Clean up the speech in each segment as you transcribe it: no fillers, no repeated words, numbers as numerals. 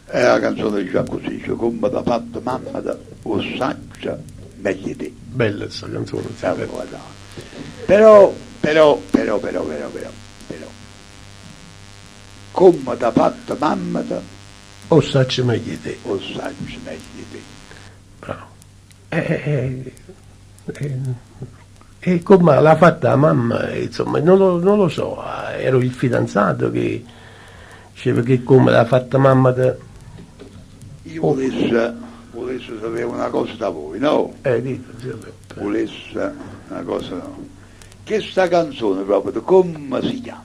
E la canzone dice così, dice come da fatto mamma da o saggia meglio di te. Bella questa canzone, sì, però, come da fatto mamma da o saggia meglio di te. o saggia meglio di te. Bravo. E come l'ha fatta la mamma, insomma, non lo so, ero il fidanzato che diceva che come l'ha fatta mamma da... Io volessi sapere una cosa da voi, no? Dite, zio Peppe. Volessi una cosa, no? Che sta canzone proprio, come si chiama?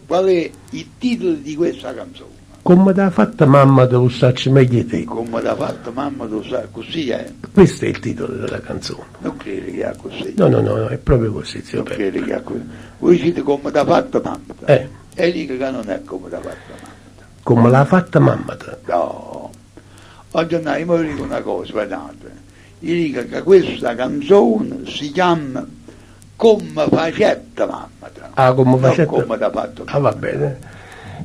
Qual è il titolo di questa canzone? Come l'ha fatta mamma da usarci meglio di te. Come l'ha fatta mamma da usare, così è? Questo è il titolo della canzone. Non credi che è così? No, è proprio così, zio Non Peppe. credi che è così? Voi dite come l'ha fatta mamma? E dico che non è come l'ha fatta mamma. Come l'ha fatta mamma? No. Oggi no, io vi dico una cosa, guardate. Io dico che questa canzone si chiama Come facetta mamma. Ah, come facetta? Come l'ha fatto mamma. Ah, va bene.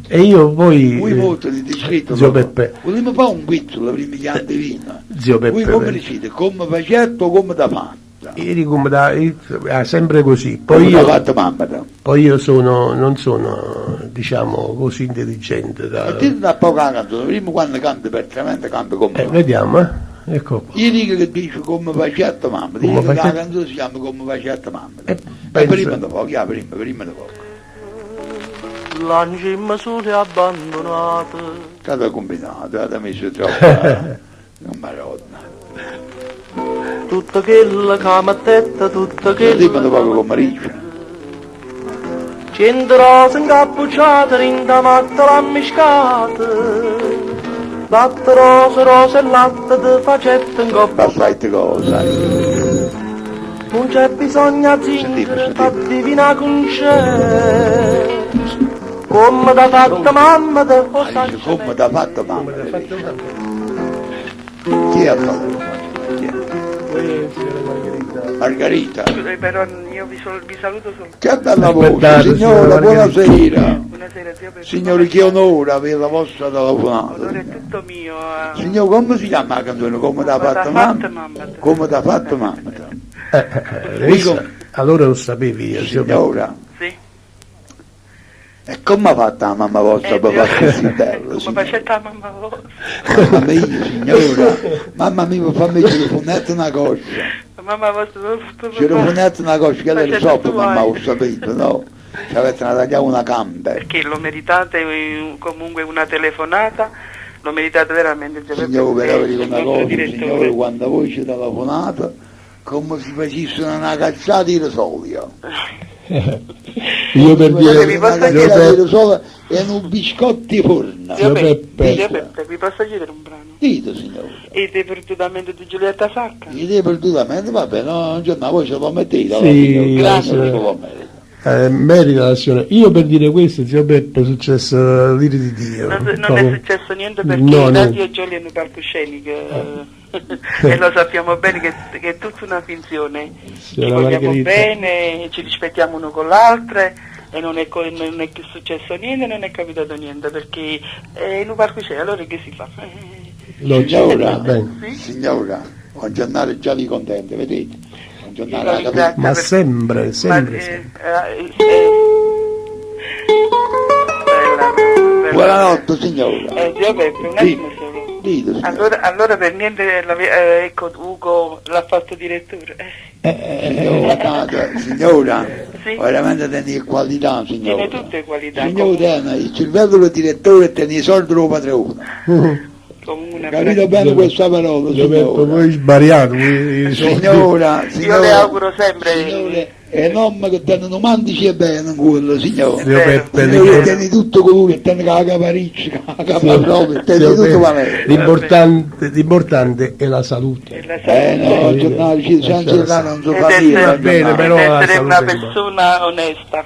E io poi... Voi molto di scritto, zio Peppe. volevo fare un guizzolo prima di andare. Zio Peppe. Voi come dicete? Come facetta o come l'ha fatta? Io dico come sempre così. Poi io, fatto mamma. Poi io non sono, diciamo, così intelligente. Ma ti da poca canzone, prima quando canti perfettamente cambi come vediamo, ecco qua. Io dico che dice come facetta mamma, dico che la canzone si chiama come facetta mamma. Prima da poco, prima da poco. L'angima sole abbandonata. Cada combinato, cada messo troppo. Non mi rodna. Tutta quella camattetta, tutta quella... Prima da poco con Maricia. 100 rose incappucciate, rindamatta l'ammiscata. Latte rose e latte di facetta in coppa. Passate cosa. Non c'è bisogno di zingare, fatti vina con c'è. Come da fatta mamma da dice come da fatta mamma. Chi ha fatto? Margherita. Però io vi saluto solo. Che bella voce, signora, buonasera. Buonasera, zio Peppe. Signori, che onore avere la vostra telefonata. L'onore è tutto mio. Signor, come si chiama la canzone? Come da fatta mamma? Come da fatta mamma? Allora lo sapevi io, signora. Sì. E come ha fatto la mamma vostra per fare così bello? Come faceva la mamma vostra? Mamma mia, signora, mamma mia, mi fa mettere il funetto una coscia. La mamma vostra... C'era un funetto una coscia, che le so per mamma, ho sapito, no? Ci avete tagliato una gamba. Perché lo meritate comunque una telefonata, lo meritate veramente. Signore, però vi dico una cosa, signore, quando voi ci telefonate, come si facessero una cazzata di solio. Io per dire erano biscotti forno. Zio Peppe, vi posso chiedere un brano? Dite, signore. Ed perdutamente di Giulietta Sacca? Ed perdutamente, vabbè, no, un giorno voi ce lo mettete. Sì, grazie. Merita la signora. Io per dire questo, zio Peppe, è successo l'ira di Dio. Non è successo niente perché Dati e Gioli hanno palcoscenico e lo sappiamo bene che è tutta una finzione. Ci vogliamo bene, ci rispettiamo uno con l'altro e non è successo niente, non è capitato niente perché è in un palcoscenico, allora che si fa? Signora, un giornale già vi contento, vedete? Ma sempre. Buonanotte signora. Zio Peppe, un attimo solo. Dite, allora per niente ecco Ugo l'ha fatto direttore. Signora, sì? veramente tiene qualità, signora. Tiene tutte qualità. Signora, il cervello del direttore e tiene i soldi dello padrone. Capito bene questa parola, signora? Voi sbagliato, signora, io le auguro sempre e non che tengono mandici e bene quello, signore. Signore, tieni tutto colui che tiene la capariccia, la caparroba, tieni tutto valere. L'importante è la salute. No, giornale senza là non si fa va bene, però essere una persona onesta.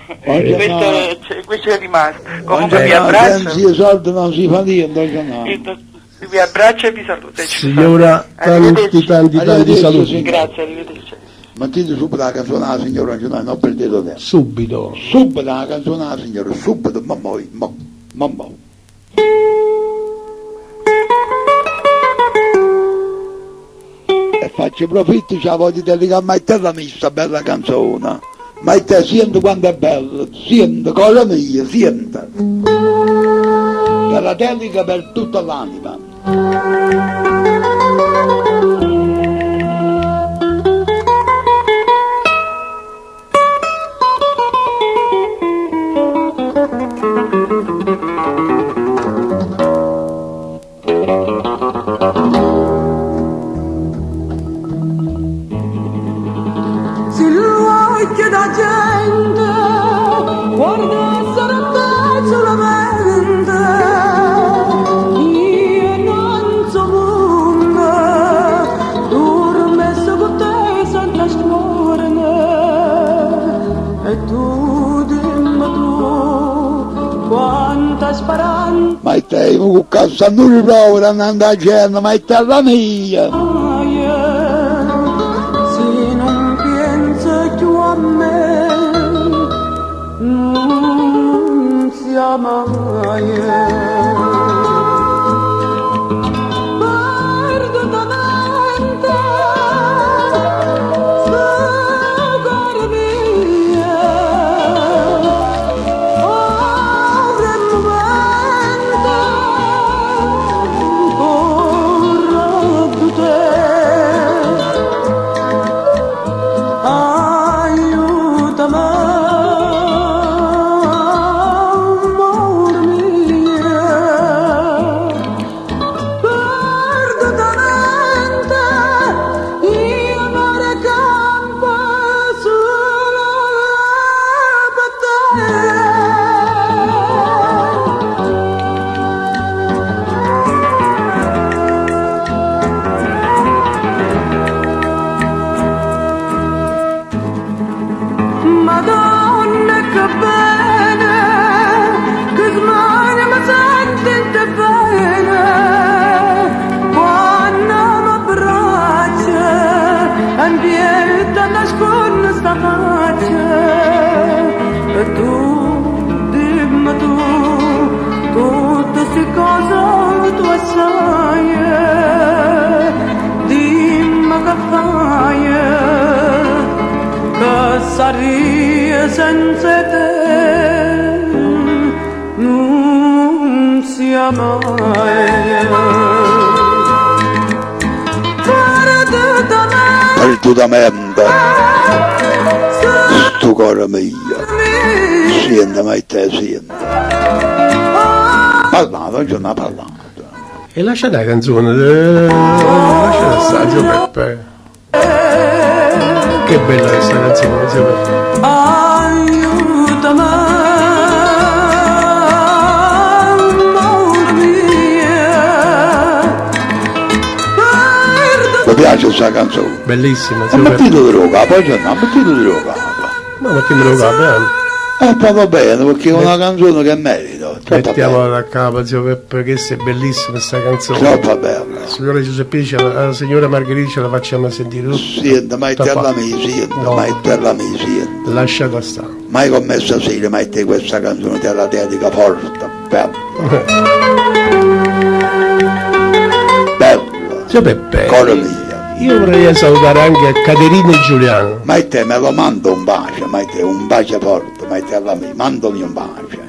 Questo è rimasto. Comunque vi abbraccio. Senza i soldi non si fa niente. Vi abbraccio e vi saluto. Signora, tanti saluti. Grazie, arrivederci. Mettete subito la canzone alla signora, non perdete tempo. Subito la canzone alla signora, subito, mamma. faccio profitto, ce la voglio dedicare a Maite la mia, sta bella canzone. Maite, senti quanto è bella, senti, cosa mia, senti. Te la dedica per tutta l'anima. Silhouette da gente, guarda sarebbe solamente, io non so mondo, dormesso con te senza storne, e tu dimmi tu, quanta speranza. Maite, con cassa non riprova, andando a gente, Maite la mia. Se non pensi più a me, non si ama mai. Perdutamente, scuola mia, ora è il momento, corro di te. Aiutami, amor mio, perdutamente, io amore campo solo per te. Madonna che bene, che smania mi sente bene, quando mi abbraccia, ambienta nasconde sta faccia, e tu, dimmi tu, tutte queste cose tu sai, dimmi che fai, che saria senza te non sia mai. Perdutamente, sto cuore mio, senti Maite, senti. Parlando, non ce n'ha parlato. E lascia la canzone, lascia l'assaggio Peppe. Che bella questa canzone, Zio Peppe. Aiutami, amor mio, Mi piace questa canzone. Bellissima, Ha Zio Peppe. mettito droga, poi c'è una mettito droga. Ma mettiamo lo capo, Proprio bene, perché è una canzone che merito. Troppo mettiamo bella. da capo, Zio Peppe, che è bellissima questa canzone. Troppo bella. La signora Giuseppina, la signora Margherita ce la facciamo sentire tutta. Senti, Maite la mia, senti, No. Maite la mia, senti. Lasciata stare. Mai con me stasera, Maite, questa canzone te la dedica forte, bella. Bella. Zio Peppe, Cuore mio. io vorrei salutare anche Caterina e Giuliano. Maite me lo mando un bacio, Maite, un bacio forte, Maite alla mia, mandami un bacio.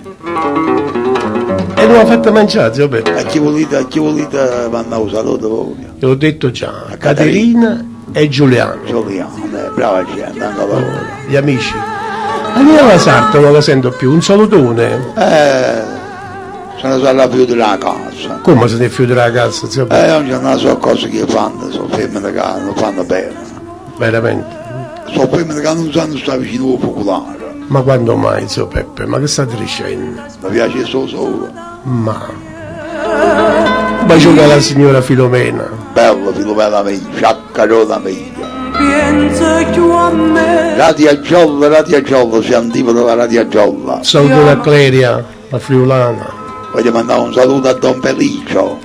E non ha fatto mangiare, Zio Peppe. A chi volete vanno un saluto voi. L'ho detto già, Caterina e Giuliano, Giuliano, brava gente, anche loro. gli amici. Andiamo a Sarto, non la sento più, un salutone. Se ne sono più della casa. Come se ne fiuterà la casa, Zio Peppe? Non ce ne so cose che fanno, sono femmine che non fanno bene. Veramente. Sono femmine che non sanno stare vicino al popolare. Ma quando mai, Zio Peppe? Ma che state dicendo? Mi piace solo. Ma... Un bacione alla signora Filomena. Bello, Filomena mia, sciaccarona mia. pensa più a me. Radio Giolla, si andiamo dalla Radio Giolla. Saluto da Cleria, la friulana. Voglio mandare un saluto a Don Felicio,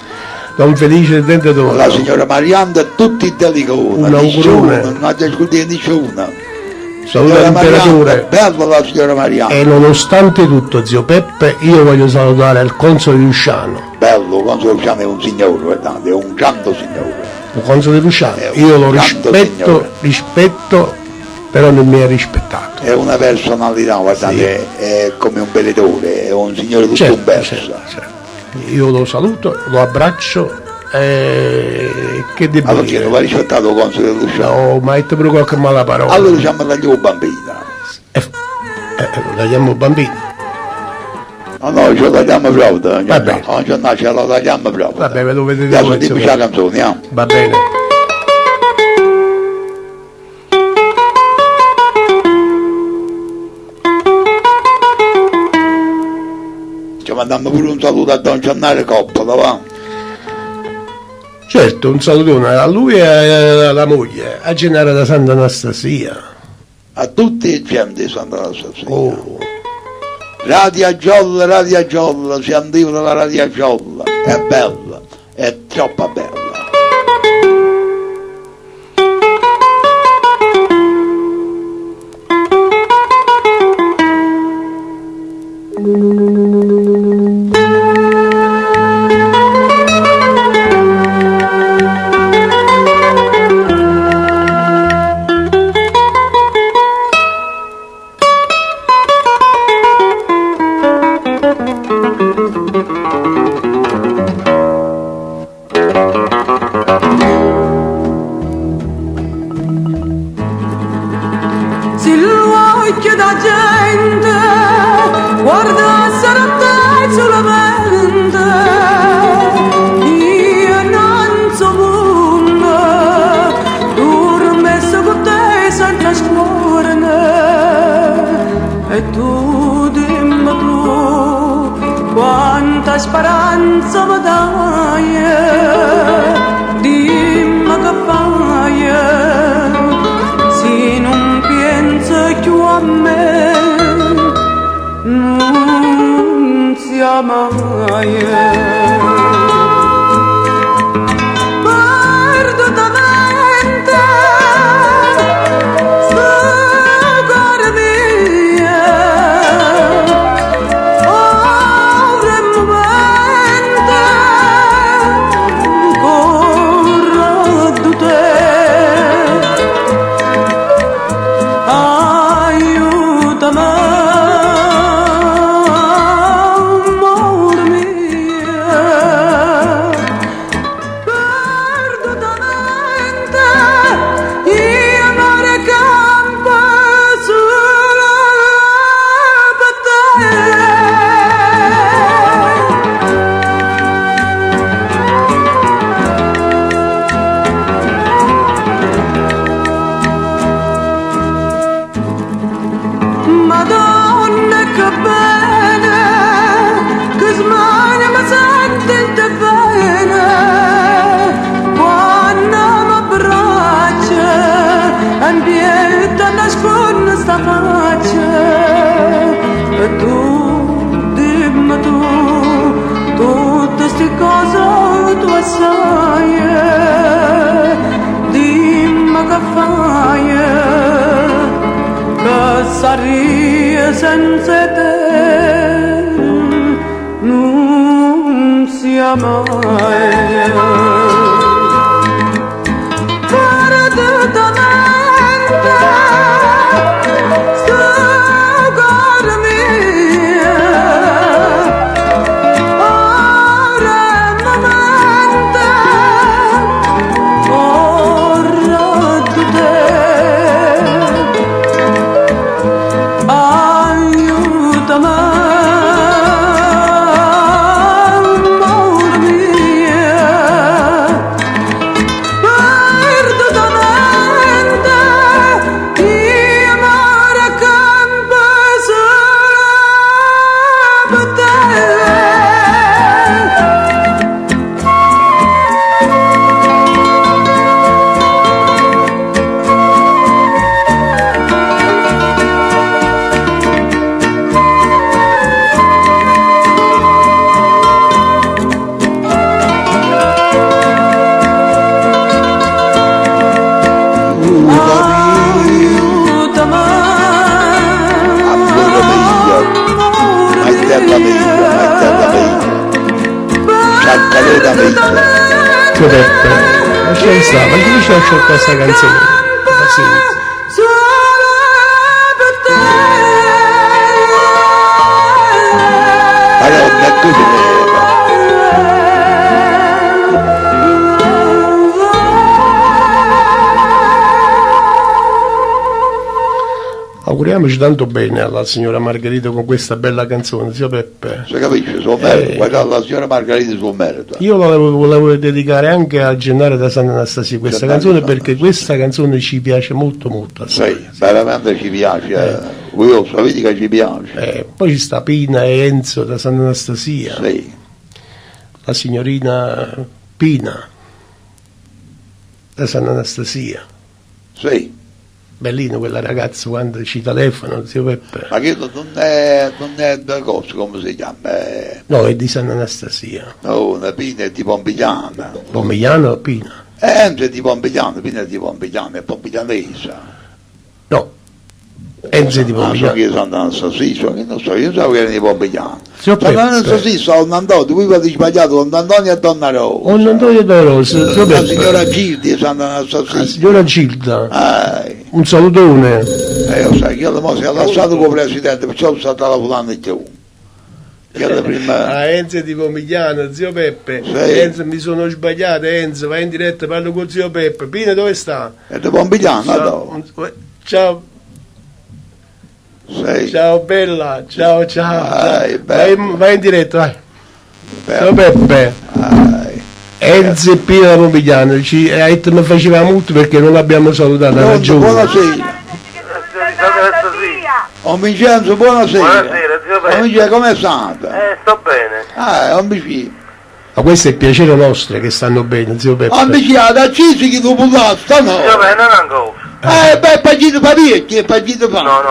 Don Felice del Tentatore. la signora Marianna e tutti i deliconi. Un augurone. Non ha discutito nessuno. Saluto all'imperatore. Bella la signora Marianna. E nonostante tutto, zio Peppe, io voglio salutare il console Luciano. Bello, quando Luciano è un signore, guardate, è un grande signore. il console Luciano, io lo rispetto, però non mi è rispettato. È una personalità, guardate, sì. È come un benedetore, è un signore tutto un verso. Certo. Io lo saluto, lo abbraccio, che devo allora, dire? Non va rispettato il console Luciano? No, ma è proprio qualche mala parola. Allora diciamo tagliamo bambina. Lo tagliamo bambino. No, ce lo tagliamo proprio, no, ce lo tagliamo proprio. Vabbè, ve lo vedete. Adesso dimmi la canzone, Va bene. Ci mandiamo pure un saluto a Don Giannare Coppola, va? Certo, un salutone a lui e alla moglie, a Gennaro da Santa Anastasia. A tutti i gente di Santa Anastasia. Oh. Radio Giolla, si andiva dalla Radio Giolla, è bella, è troppo bella. Speranza mi dai, dimmi che fai, se non pensi più a me, non sia mai. Saria senza te non sia mai. lasciamo stare, ma chi ci ha scelto questa canzone? Pazienza. solo per te. Allora, è così. Auguriamoci tanto bene alla signora Margherita con questa bella canzone, zio Peppe. Si capisce, suo merito, guarda la signora Margherita suo merito. Io la volevo dedicare anche a Gennaro da Sant'Anastasia questa canzone, perché questa canzone ci piace molto molto. Sì, veramente ci piace, curioso, vedi che ci piace. Poi ci sta Pina e Enzo da Sant'Anastasia, Sì, la signorina Pina da Sant'Anastasia. sì, Bellino quella ragazza quando ci telefonano, zio Peppe. ma che non è da cosa, come si chiama? No, è di Sant'Anastasia. No, una Pina è di Pompigliana. Pomigliano o Pina? Enzo è di Pompigliano, Pina è di Pompigliano, è pompiglianese. No, Enzo è di Ah, so Pomigliano. che sono Sant'Anastasia, che non so, io so che era di Pompigliano. Zio Peppe. Sant'Anastasia sono Antonio, voi avete sbagliato con Antonio e Donna Rosa. Oh, Antonio De Rosa, zio La Peppe. signora Gildi è La Sant'Anastasia. signora Gilda, un salutone. Io sai che io si è lasciato come presidente, perciò sto telefonando più. Che la prima... Ah, Enzo è di Pomigliano, zio Peppe. Sì. Enzo, mi sono sbagliato, Enzo, vai in diretta, parlo con zio Peppe. Pina, dove sta? È di Pompigliano, Ciao, no? ciao, Sì. ciao bella, ciao, Vai, vai, bello. vai in diretta, vai. Zio Bello. Peppe, Ai. Enzo e Pina da Pomigliano, mi faceva molto perché non l'abbiamo salutato, ha Pronto, ragione. buonasera. Oh Vincenzo, buonasera. Buonasera, zio Peppe. Oh Vincenzo, come state? Sto bene. Oh Vincenzo. Ma questo è il piacere nostro che stanno bene, zio Peppe. Oh Vincenzo, da Cisi che tu pullasta, no? Zio Peppe, non ancora. Beh, è partito parecchio, è partito fa. No,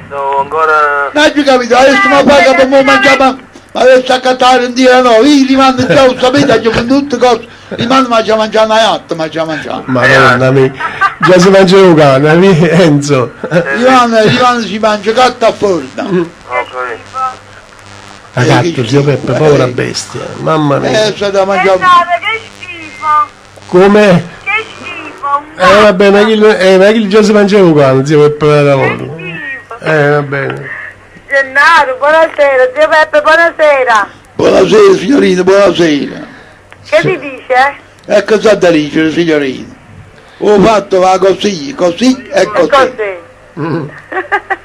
sto ancora... Non ci capito, adesso mi paga per me mangiare, ma adesso a cattare un dire no, io gli mando già, sapete, che fanno tutte cose, gli mando ma già mangiare una yatta, ma già mangiare. Madonna mia, già si mangia un cane, Enzo. Gli mando si mangia gatta a forna. Ok. La gatto, zio Peppe, povera bestia, mamma mia. C'è da mangiare. Che schifo! Come? Che schifo! Vabbè, ma chi già si mangia un cane, zio Peppe, da Che lavoro. schifo! Va bene. Gennaro, buonasera, zio Peppe, buonasera! Buonasera signorina, buonasera. Che ti dice? E cosa da dice signorina? Ho fatto va così, così e così.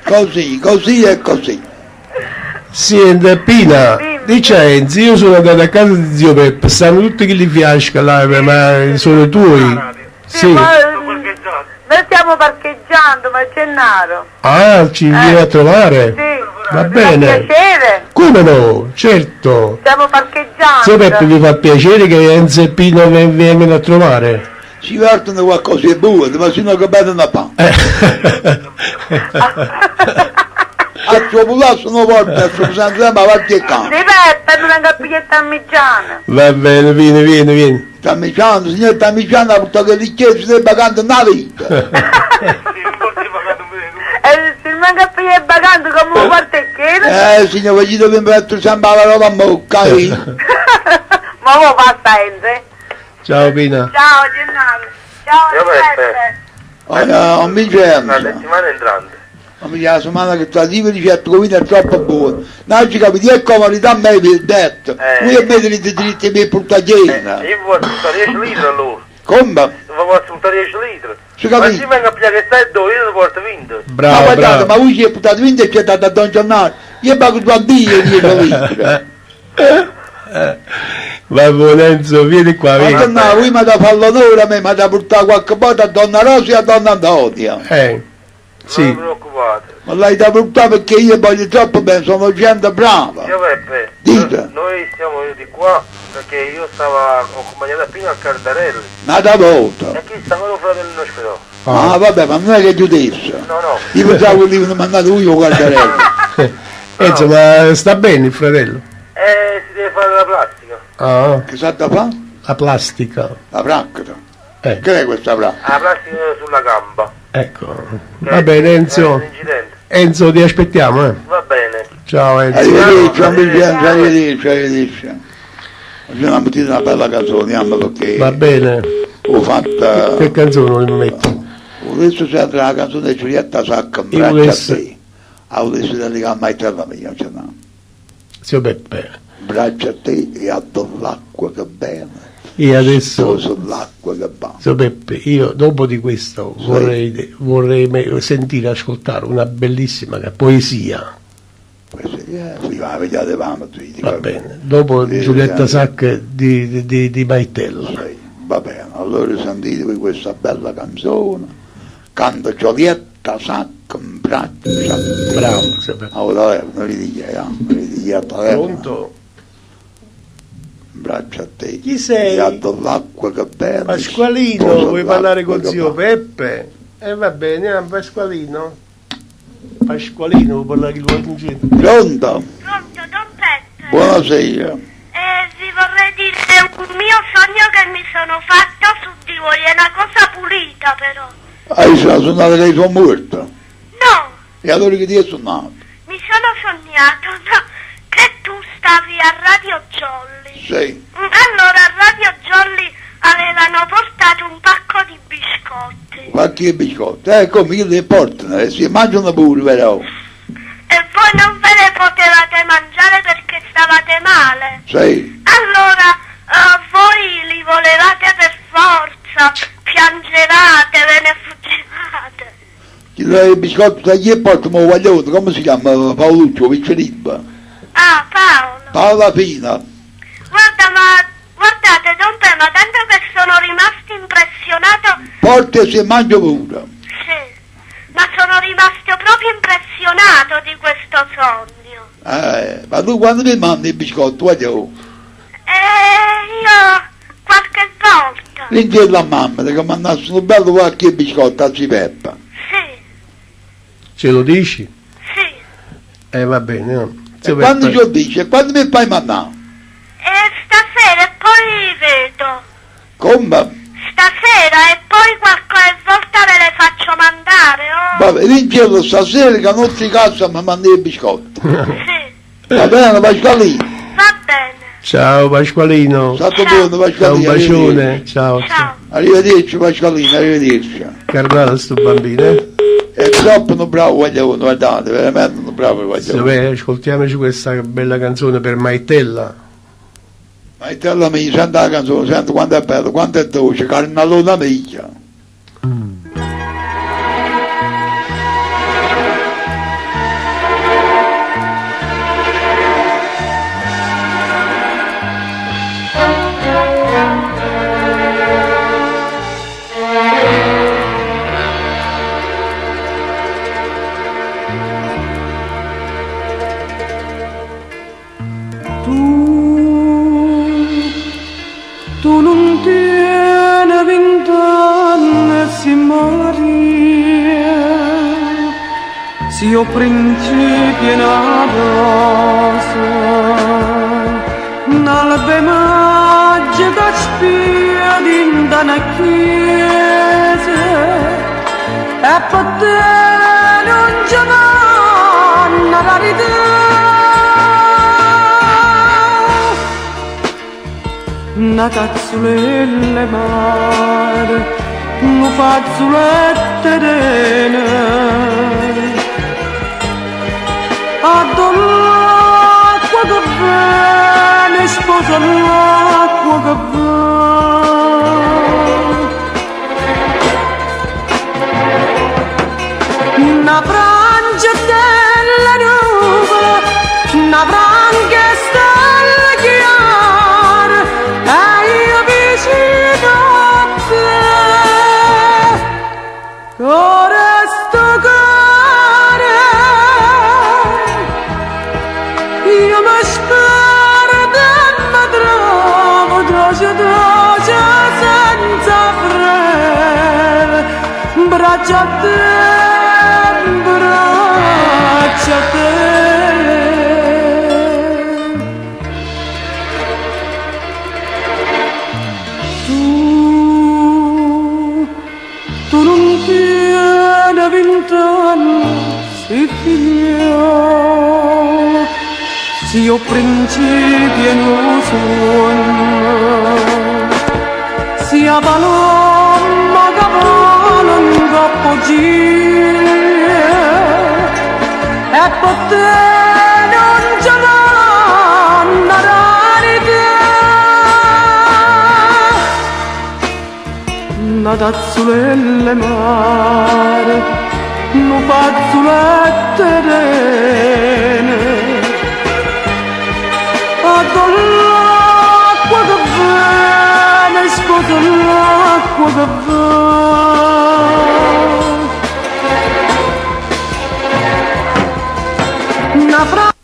Così. Così e così. Senti, Pina, Dimmi. dice Enzo, io sono andato a casa di zio Peppe, stanno tutti che li fiasca là, ma sono tuoi. Sì. Ma noi stiamo parcheggiando, ma Gennaro. Ah, ci vieni a trovare? Sì. Va Mi bene. fa piacere. Come no? Certo. Stiamo parcheggiando. Zio Peppe, vi fa piacere che Enzo e Pina vengano a trovare? Si vertono qualcosa di buono, ma se no che vedono a pan. A suo pulasso non porta, a suo pesante, ma va che campo. Di Peppe, non venga a pigliare Tammigiana. Va bene, vieni. Tamiciano, signor Tamiciano, ha portato che li chiesi del bacante una vita. E se venga a pigliare il bacante come un quartecchiere. Signor, gli dobbiamo mettere sempre la roba a bocca, Ma voi passa Enze. Ciao Pina. Ciao Gennaro. Ciao Zio Peppe. Non mi Una sento. settimana entrante. Non mi la settimana che tua di ricetta comida è troppo buona. Non ci capite, è comodità a me vi ho detto. Voi a me dite diritti per portagliena. Io voglio ascoltare 10 litri allora. Come? Voglio ascoltare 10 litri. Si Ma capisce? se venga a pigliare che stai dove, io ti porto vinto. Ma Bravo, guardate, ma bravo. voi ci è portato vinto e ci è dato a Don Giannaro. Io pago il bambino e Va buono Enzo, vieni qua, Ma vieni. Giannaro, voi mi da fare l'onore a me, mi da portare qualche volta a Donna Rosa e a Donna Antonia. Non Sì. vi preoccupate. Ma l'hai da portare perché io voglio troppo bene, sono gente brava. Zio Peppe, Dite. noi stiamo di qua perché io stavo accompagnato fino a Cardarelli. Ma da volta. E qui sta quello fratello in ospedale. Ah, vabbè, ma non è che giudizio. No. Io pensavo che li avevano mandato io guardarello. Enzo, ma sta bene il fratello? Si deve fare la plastica. Ah, Che sa da fa? la plastica. La pratica. Che Che è questa pratica? La plastica sulla gamba. ecco. Va bene È Enzo. un incidente. Enzo, ti aspettiamo, eh. Va bene. Ciao Enzo. Arrivederci, arrivederci. Oggi una mattina una bella canzone, perché... Va bene. Ho fatto... Che canzone mi metti? Adesso c'è la canzone di Giulietta Sacca, Io braccia a volessi- te. Adesso dedicare a Maitella mia, ce n'ha. Zio Beppe. Braccia a te e addo l'acqua che bene. E adesso, Sull'acqua che va. zio Beppe, io dopo di questo Sì. vorrei sentire, ascoltare una bellissima poesia. Qui va, vediate, vamo, Va bene, dopo Giulietta Sacca di Maitella. Sì, va bene, allora sentitevi questa bella canzone. Canta Giulietta Sacca in braccia. Bravo, zio Beppe. Allora, non vi dica, Pronto? braccia a te. Chi sei? E addo l'acqua che bene. Pasqualino, sposa vuoi parlare l'acqua con che zio va. Peppe? Va bene, andiamo, Pasqualino. Pasqualino, vuoi parlare con il tuo Pronto? Pronto, Don Peppe? Buonasera. Vi vorrei dire un mio sogno che mi sono fatto su di voi, è una cosa pulita però. Hai suonato che sono morto? No, E allora che ti è suonato? mi sono sognato che tu stavi a Radio Jolly. Sì. Allora a Radio Jolly avevano portato un pacco di biscotti. Qualche biscotto. Come che li portano? Si mangiano pure, però. E voi non ve le potevate mangiare perché stavate male. Sì. Allora voi li volevate per forza, piangevate, ve ne fuggivate. Chi dà i biscotti da chi e portano un guaglione, come si chiama? Paoluccio, Vicceribba. Ah, Paolo. Paola Fina. Guardate, Don Pe, ma tanto che sono rimasto impressionato. Porta e si mangia pure. Sì, ma sono rimasto proprio impressionato di questo sogno. Ma tu quando mi mandi i biscotti, guaglione? Io qualche volta. Rinchiede a mamma che mandassero bello qualche biscotto a Cipeppa. Sì, Ce lo dici? sì. Va bene, no? E Zio quando Peppe, ci lo dice, quando mi fai mandare? Stasera e poi vedo. Come? Stasera e poi qualche volta ve le faccio mandare, oh. Vabbè, rinchiede stasera che non si cazzo mi mandi i biscotti. Sì, Va bene, Pasqualino? va bene. ciao Pasqualino. Stato Ciao. buono, Ciao, un Pasqualino. bacione. Ciao. Ciao. Arrivederci, Pasqualino, arrivederci. Carnale sto bambino, eh? È troppo un bravo guaglione, guardate, veramente un bravo Zio guaglione. Peppe, ascoltiamoci questa bella canzone per Maitella. Ma il tello mi sente la canzone, sento quanto è bello, quanto è dolce, carnalona mia. Tu non tieni 20 anni, si Maria, si io principio una rosa, nell'albe magica spia in una chiesa, e per te non c'è manna la verità. Una cazzolella mare, una fazzoletta d'ene, addo l'acqua che viene, sposa l'acqua che va. Una frangia della nuvole, una frangia stella chiara, e io vicino a te, ora sto cuore, io mi spero che mi trovo dolce dolce senza frene, braccia a te, braccia a te. Tu non tieni 20 anni, si figlio, si io principio in un sogno, sia valore bugia e per te non ce l'ho una rarità una tazzolelle mare un fazzoletto terrene addo l'acqua che viene sposo l'acqua che viene una fragile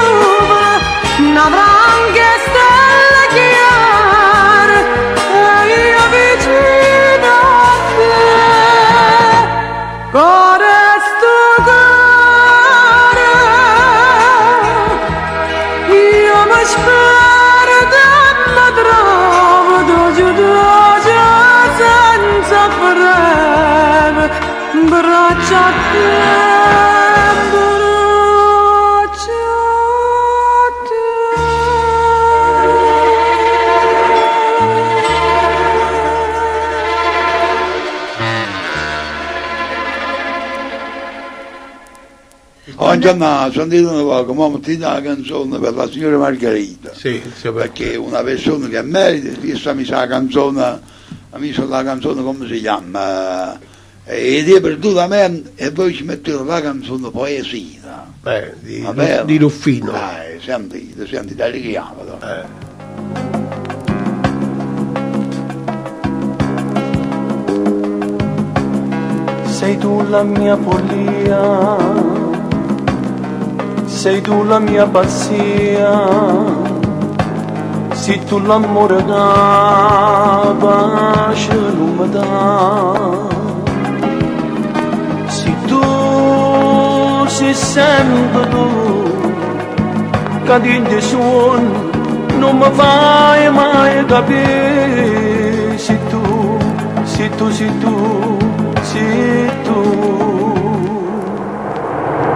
nuvola una branca stella chiara e io vicino a te cuore sto cuore io mi spero che mi trovo doce senza breve braccia a te braccia a te Oggi hanno sentito una volta, ma mettete una canzone per la signora Margherita. Sì, Perché una persona che merita, questa mi sa la canzone, mi sa la canzone come si chiama, ed è perdutamente, e voi ci mettete la canzone poesia. di Ruffino. Dai, sentite, li chiamano. Sei tu la mia follia, sei tu la mia pazzia, sei tu l'amore che pace non mi dà. Sei tu, sei sempre tu, che di suono non mi fai mai capire. Sei tu, sei tu, sei tu, sei tu.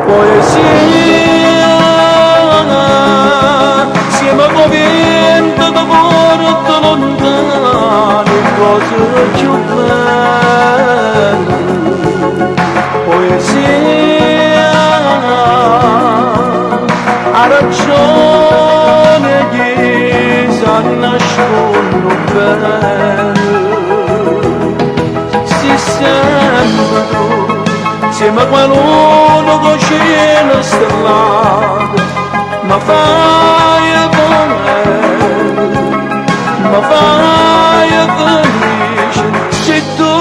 Poesia, siamo convinti che porta lontano cose più belle. Poesia, ha ragione chi sa nascondo bene. Si sempre tu, siamo qualcuno con cielo stellato, ma fai bene, ma fai felice, sei tu,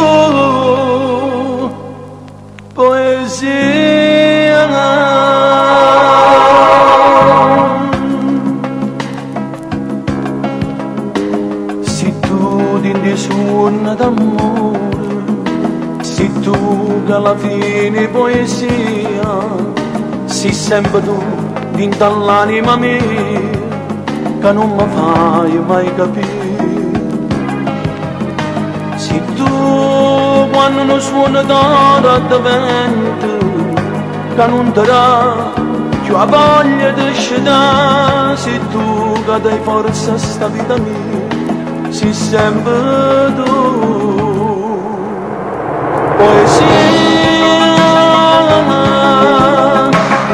poesia. Sei tu di suono d'amore, sei tu che alla fine poesia, sei sempre tu dentro all'anima mia, che non mi fai mai capire. Sei tu quando non suona d'ora di vento, che non darà più la voglia di scendere. Sei tu che dai forza a sta vita mia, sei sempre tu. Poesia,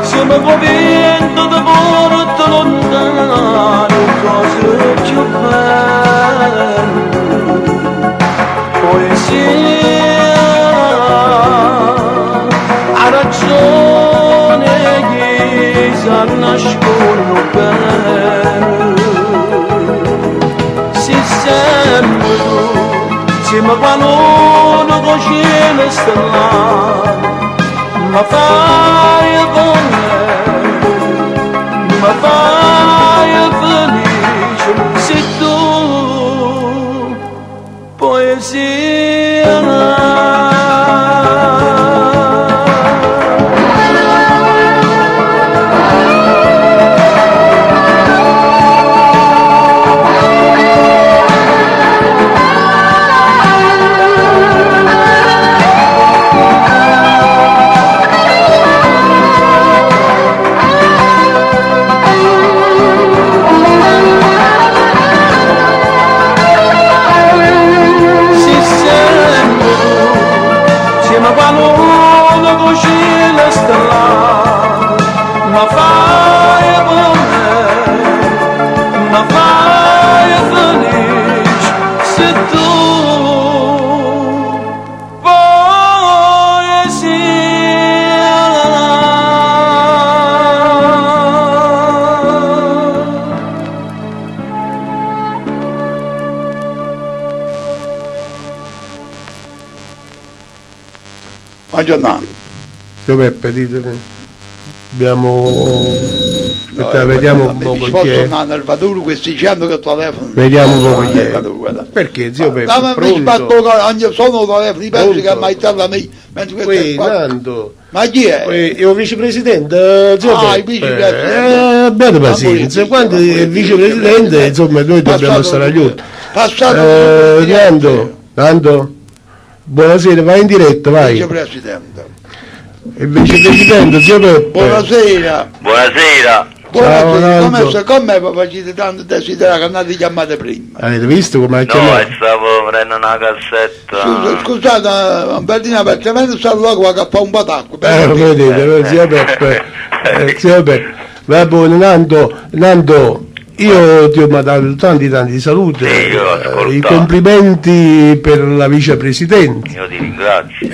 siamo convinti che porta lontano cose più belle. Poesia, ha ragione chi sa nascondo bene. Si sempre tu, siamo qualcuno con cielo stellato, ma fai bene, ma fai felice, sei tu, poesia. Buongiorno. Zio Peppe, ditemi. Abbiamo... Aspetta, vediamo un po' chi è. Nel Vaduro questi dicendo che telefono. Vediamo un po' chi è. Perché, zio Peppe? Ma mi spatto ogni sono telefono, pensi che mai tella me. Nando. Ma chi è? È il vicepresidente, zio Peppe. Il vicepresidente. Abbiate pazienza, quando è vicepresidente, insomma, noi dobbiamo stare aiuto. Nando, buonasera, vai in diretta, vai. Vicepresidente. Il vicepresidente, zio Peppe. Buonasera. Buonasera. Buonasera, come facete tanto desiderare che andate chiamate prima? Avete visto come ha No, chiamato? stavo prendendo una cassetta. Scusate, un bellino perché me ne sta qua che fa un po' d'acqua. Vedete, zio Peppe, zio Peppe. Va bene, Nando, io ti ho mandato tanti saluti, Sì, io ho ascoltato. i complimenti per la vicepresidente. Io ti ringrazio.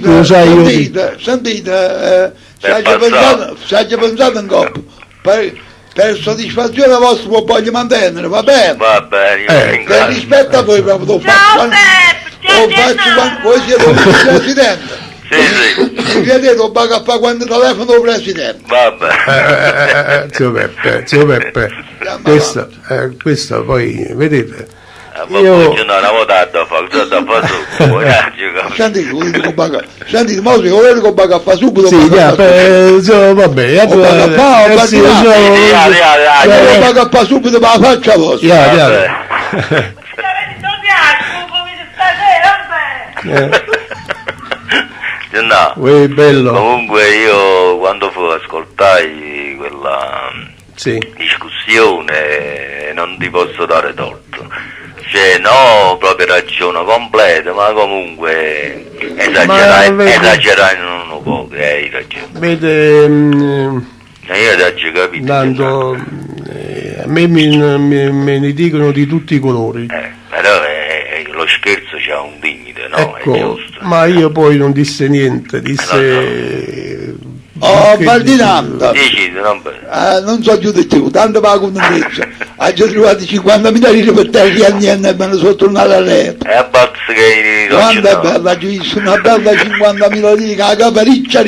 Tu lo sai, Sentite, se hai pensato in coppia, per soddisfazione vostra lo voglio mantenere, va bene? Va bene, io ti Per ringrazio. rispetto a voi proprio lo Ciao faccio quando voi siete il vicepresidente. Sì. Mi vedete, lo pago a fare quando telefono il presidente. Va bene. zio Peppe, questo poi, vedete, Ma poi una volta da fare Sentite, ma se volete che pago a fare subito, sì, vabbè, lo pago a fare subito per la faccia vostra. No. Bello. Comunque io quando ascoltai quella Sì. discussione non ti posso dare torto. Cioè no, proprio ragione completa, ma comunque esagerai non un po', hai ragione. Vede, Io ti ho capito. Nando, a me me ne dicono di tutti i colori. Però lo scherzo c'ha un limite, no? È Ecco, giusto. ma io poi non disse niente, disse... Oh, che Ferdinando, Dici, non so più di più, tanto pago un invece. Ha già trovato 50.000 lire per te che anni e me ne sono tornato a letto. è a bazzo che Quando è bella, ho visto una bella 50.000 lire che la capa riccia.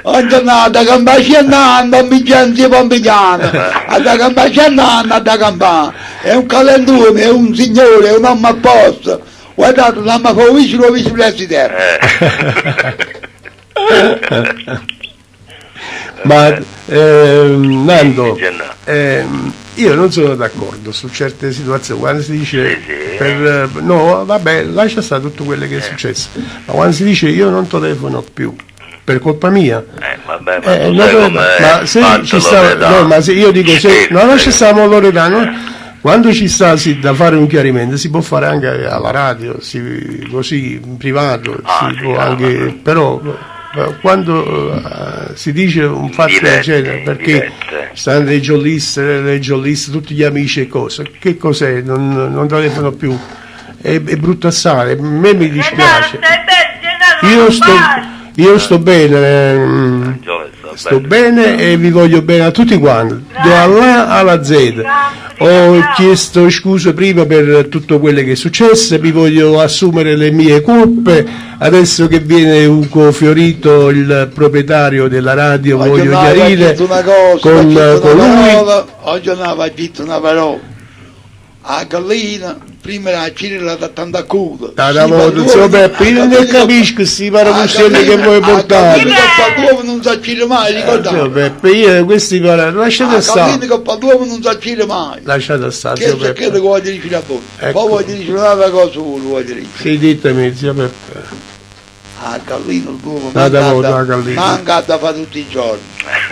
Ogni giornata campaccia andando, un biglianzo pompigliano, da campaccia andando, da campare. È un calendume, è un signore, è un uomo a posto. Guardate, la ma fa vicino vicepresidente. Ma Nando, io non sono d'accordo su certe situazioni, quando si dice no vabbè, lascia stare tutto quello che è successo, ma quando si dice io non telefono più per colpa mia, vabbè, ma se ci sta, no, ma se io dico se no, lascia stare Loredano, quando ci sta da fare un chiarimento si può fare anche alla radio, così in privato, si può anche, però quando si dice un fatto del genere, perché stanno le gialliste, tutti gli amici e cose, che cos'è? Non telefono più, è brutto assai, a me mi dispiace. Io sto bene, e vi voglio bene a tutti quanti, dalla A alla Z. Ho chiesto scusa prima per tutto quello che è successo, mi voglio assumere le mie colpe, adesso che viene Ugo Fiorito, il proprietario della radio, voglio chiarire con lui. Oggi non aveva detto una parola. A gallina, prima la cirella da tanta culo. Zio Peppe, io non capisco questi paramuselli che vuoi portare. A gallina che fa l'uomo non sa cire mai, ricordate. Zio Peppe, io questi lasciate stare. A gallina che fa l'uomo non sa cire mai. Lasciate stare, Zio Peppe. Che voglio dire a voi? Poi voglio dire un'altra cosa, voglio dire. Sì, ditemi, Zio Peppe. A gallina l'uomo manca da fare tutti i giorni.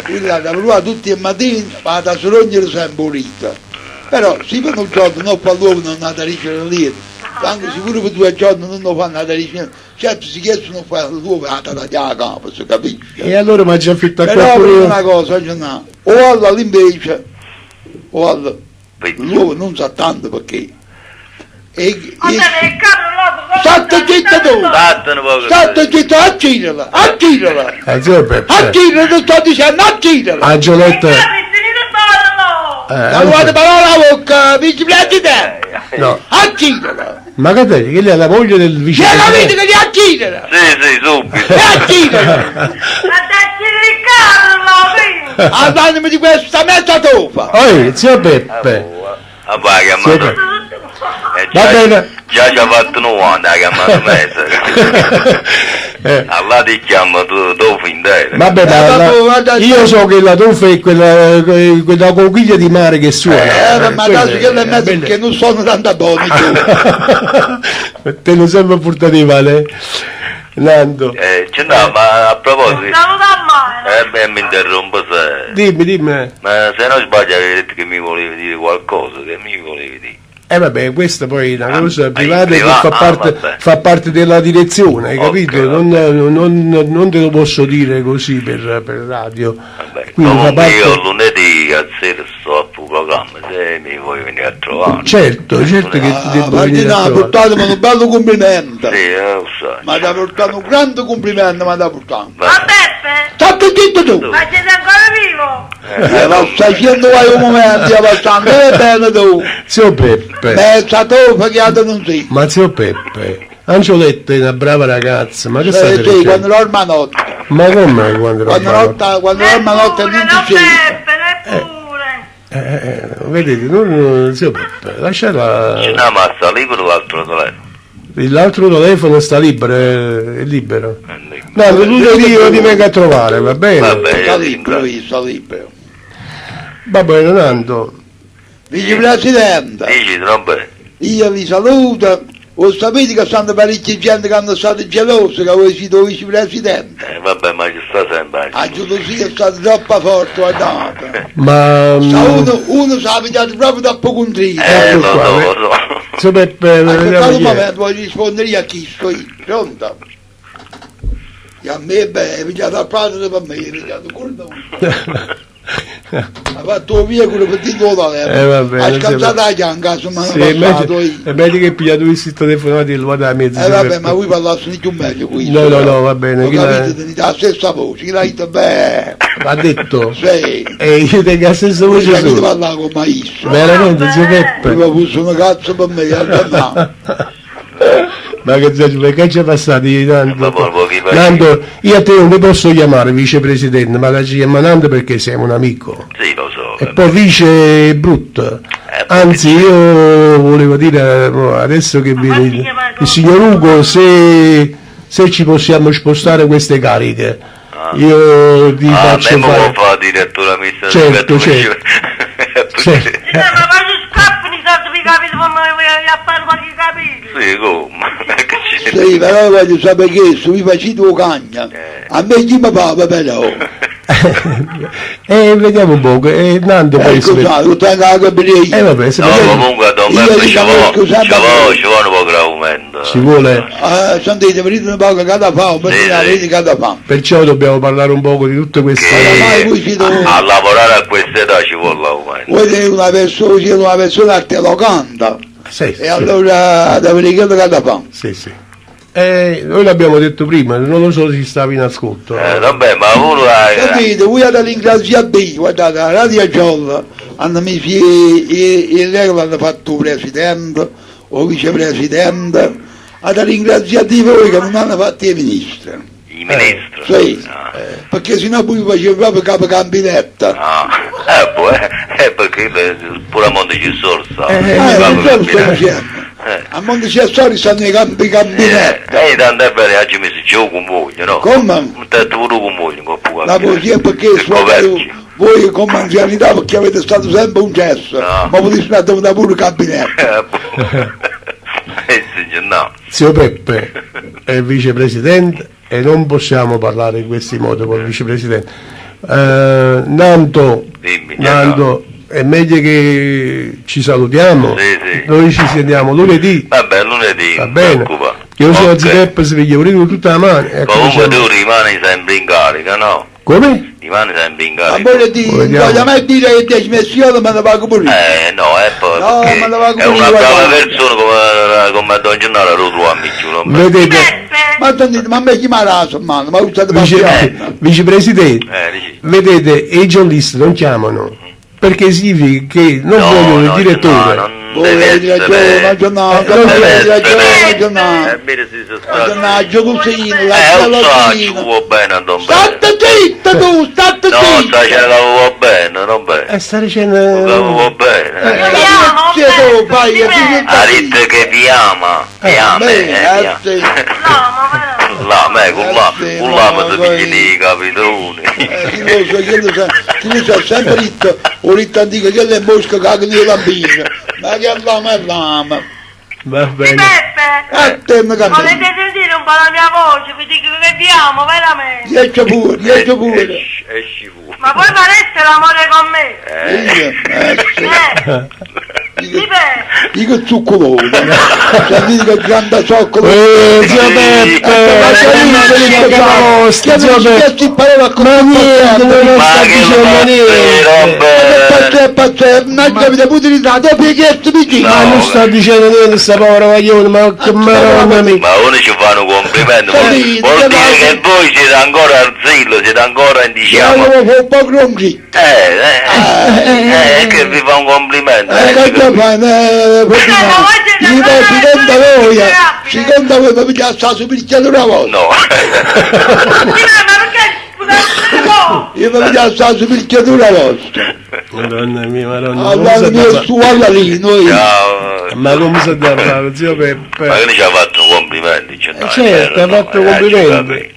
Quindi la lavora tutti i mattini, ma da sorognere sempre pulita. Però si fanno un giorno, non fa l'uomo, non ha da ricevere lì, anche sicuro per 2 giorni non lo fanno da ricevere, certo si chiedono non fa l'uomo, la capo, si capisce. E allora ma già affitta però per una cosa, no, o alla invece, o alla, l'uomo non sa tanto perché. State zitto tu! State zitto, accirala! Accirala, sto dicendo, accirala! Angioletta! La vuole parola a bocca, vicepresidente! No. Accirala! Ma che lei è la moglie del C'è la vita vicepresidente? che li accidera! Sì, subito. Li accidera! Ma dacci il Carlo, All'anima di questa mezza tofa! Oh, zio Peppe. Ah, va, chiamato. Va bene. Già ci ha fatto 90, ha chiamato mese. Allora ti chiamo tu intero. Vabbè, guarda, io so che la tuffa è quella conchiglia di mare che suona. Ma adesso che le mezzo che non sono tanto buoni tu. Te lo sempre portato male, Nando. No, ma a proposito, Stavo da mare. mi interrompo se... Dimmi. Ma se non sbaglio avevi detto che mi volevi dire qualcosa, che mi volevi dire? Vabbè, questa poi è una cosa in privata che privato? fa parte della direzione, hai capito? Ok. Non te lo posso dire così per radio. Vabbè, Quindi fa comunque parte... io lunedì a sera sto al programma, se mi vuoi venire a trovare. Certo che ti devo venire a Martina, trovare. portatemi un bello complimento. Sì, lo sai. Ma da portare un grande complimento, ma da portare. Ma Peppe, State zitto tu! ma siete ancora vivo? Lo stai facendo vai un momento abbastanza, è bene tu! Zio Peppe, Mezza tofa che altro non si. ma zio Peppe, Angioletta è una brava ragazza, ma che state Sì, facendo? quando l'orma notte. Ma come quando Quando l'orma notte non non ti scende. Peppe, neppure. vedete, non, zio Peppe, lasciala. No, ma sta libero l'altro telefono. L'altro telefono sta libero, è libero. No, lunedì io ti vengo a trovare, va bene? Vabbè, Sta io libero, ringrazio. io sta libero. Va bene, Nando. Vicepresidente, Dici, vabbè. io vi saluto. Voi sapete che stanno parecchie gente che hanno stato gelose che voi siete vicepresidente. Vabbè, ma ci sta sempre. La gelosia è stata troppo forte, guardate. Ma Uno si è abitato proprio troppo contrito. ecco Lo qua, so. zio Peppe, Aspettate vediamo un chi è. momento, voglio rispondere a chi sto io. Pronto? E a me, beh, è pigliato a prato per me, è pigliato cordone. Ha fatto via quello per dire va bene, ha scalzato la chianca, se mi Sì, hanno passato io. è meglio che pigliato questi telefonati e lo vado a mezzo. zio Vabbè, Peppe. ma voi parlate di più meglio qui. No, va bene. Ho Chi capito, tenete la stessa voce, chi l'ha detto beh. l'ha detto? Sì. E io tengo la stessa Voi voce sapete solo. parlare con maestro. Veramente, zio Peppe. Prima puzzo una cazzo per me, no. Ma che perché ci è passato Ma poi pochi paesi. Nando, io a te non ti posso chiamare vicepresidente, ma la ci chiama Nando perché sei un amico. Sì, lo so. E poi vice è brutto. Anzi, io volevo dire adesso che viene il signor Ugo se ci possiamo spostare queste cariche. Io ti faccio me fare. lo fa direttore amministrativo. Certo. Certo. Ma quando scappano i soldi mi capito per me a fare qualche capito. Sì, come? Sì, però voglio sapere che se vi facete un cagna, a me chi mi fa però. Vediamo un po', Nando poi si vede. Scusate, lo tengo a capire. Vabbè, se No, vediamo- comunque Don Io Peppe diciamo, scusate, ci vuole un po' di aumento. ci vuole. Sentite, venite un po' cada fame, Sì, perché sì. avete cada fame. Perciò dobbiamo parlare un po' di tutte queste. Ormai voi siete, A lavorare a questa età ci vuole l'aumento. voi siete una persona che lo canta, Sì, e allora dovete chiedere cada fame. sì. Noi l'abbiamo detto prima, non lo so se stavi in ascolto. Vabbè, ma uno ha... Capite, voi avete ringraziato Dio, guardate, la Radio Giolla hanno messo il regola, hanno fatto il presidente o vicepresidente, avete ringraziato voi che non hanno fatto i ministri. Il ministro? Sì, Ah. perché sennò poi facevo proprio capo campinetta. Ah, perché pure a Monte ci sono Non so sto dicendo. A Monte Cessori stanno i campinetta. tanto è vero, oggi mi si gioca con voi, no? Come? Un tetto pure con voi, non può La poesia è perché voi come anzianità, perché avete stato sempre un gesso, No. ma potete stare da pure campinetta. Signor, no. Zio Peppe è vicepresidente e non possiamo parlare in questi modi con il vicepresidente. Nando, Dimmi, Nando, è meglio che ci salutiamo. Sì, sì. Noi ci sentiamo lunedì. Vabbè, lunedì, Va non bene. preoccupa. Io sono Ok. Zio Peppe, si veglia con tutta la mano. Comunque tu rimani sempre in carica, no? Come? Rimani sempre in Ma carica. voglio dire, non Vediamo. voglio mai dire che 10 missioni me ne pago pure io. No, è poi No, perché ma la va è una come brava la- persona come Don Gennaro lo troviamo più, non me. Vedete, Peppe, Ma sentite, ma a me chi mi ha raso, mano, ma usate passione. vicepresidente, Dici. vedete, i giornalisti non chiamano perché significa che non vogliono il direttore. No, avete ragione, ma giornata, avete ragione, ma giornata, così, la ci vuoi bene, non state zitta tu, state no, zitta! sta ce l'avevo bene, non bene. Sta dicendo... L'avevo bene. Tu fai, Ha detto che vi ama, vi ama, là, me, con l'ama ti pigli i capitoni. Ti lo so sempre detto, ho detto antico che le mosche cagano le bambine, ma che l'ama è l'ama. Va bene. A te mi cambia. Volete sentire un po' la mia voce? Vi dico che vi amo, veramente. Riesci pure. Esci pure. Ma voi fareste l'amore con me? Dico zuccolone, sentite che grande zoccolo. Zio Beppe, zio Beppe, ma niente, non sta dicendo niente. Non capite putilità, dopo che chiesto vicino. Ma non sta dicendo niente, sta povera vaglione, ma che maronna mia. Ma uno ci fanno complimenti, vuol dire che voi siete ancora al zillo, siete ancora in diciamo. Un po' gronghi. Che vi fa un complimento. Secondo voi mi piace sta su picchiato una volta? No. Io mi piace sta su picchiato una volta. Madonna mia, madonna. Allora mio su alla lì, noi. Ma come si dà bravo, zio Beppe? Ma che ci ha fatto complimenti? Certo, ha fatto complimenti.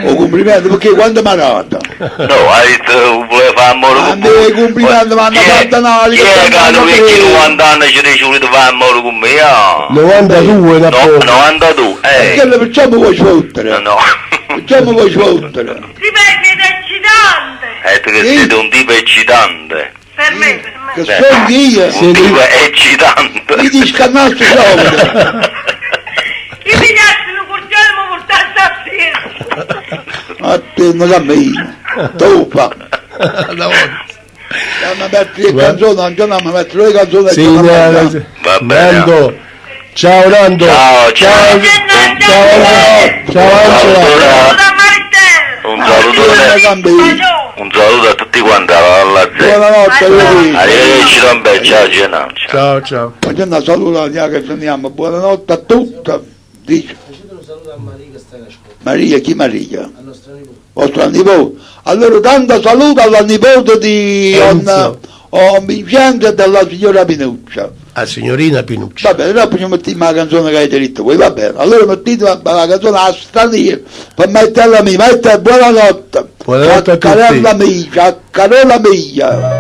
Oh, complimenti, perché quando mi ha dato? No, hai detto, vuole fare amore con me. I complimenti mi hanno fatto nali. Chi è che hanno vecchi 90 anni ci dice volete fare amore con me? 92 da poco. 92, Perché le facciamo vuoi sfottere? No. Facciamo vuoi sfottere? Siete eccitante. Detto che siete un tipo eccitante. Per me. Che sono io? Un tipo eccitante. Mi discannassi sopra. I pigliassi lo portiamo portare a A te non la mia. Topa. Mi metto le canzoni, mi metto le canzoni. Sì, Va bene. Nando. Ciao Nando. Ciao. Un saluto a tutti quanti alla Buonanotte, arrivederci Don Bel, ciao Genà. Ciao. Facendo saluto alla che teniamo, buonanotte a tutti. Dice. Maria, chi Maria? Vostra nipote. Allora tanto saluto alla nipote di Vincenzo e della signora Pinuccia. A signorina Pinucci. Va bene, dopo ci mettiamo la canzone che hai detto voi, va bene. Allora mettete la canzone a straniera per metterla mia, buonanotte. Buonanotte a tutti. Carola mia.